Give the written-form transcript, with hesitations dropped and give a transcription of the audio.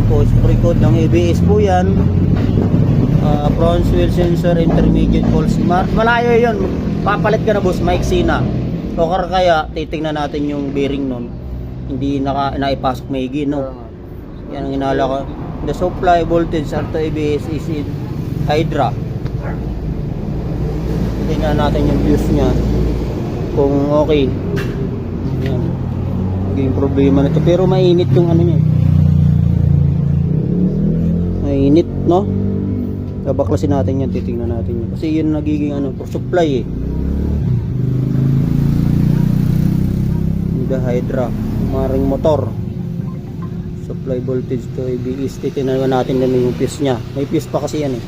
po, spray code ng ABS po yan. Front wheel sensor, intermediate pulse. Malayo yun, papalit ka na boss, maiksi na. O kaya titingnan natin yung bearing nun, hindi naipasok maigi, no? Yan ang inala ko. The supply voltage to ABS is in Hydra. Tingnan natin yung fuse nya kung okay. Yan, naging problema na ito, pero mainit yung ano nya, mainit, no? Babaklasin natin yan, titingnan natin yan. Kasi yun nagiging ano, for supply eh. The Hydra, maring motor. Supply voltage to ABS. Titingnan natin din yung fuse nya. May fuse pa kasi yan eh.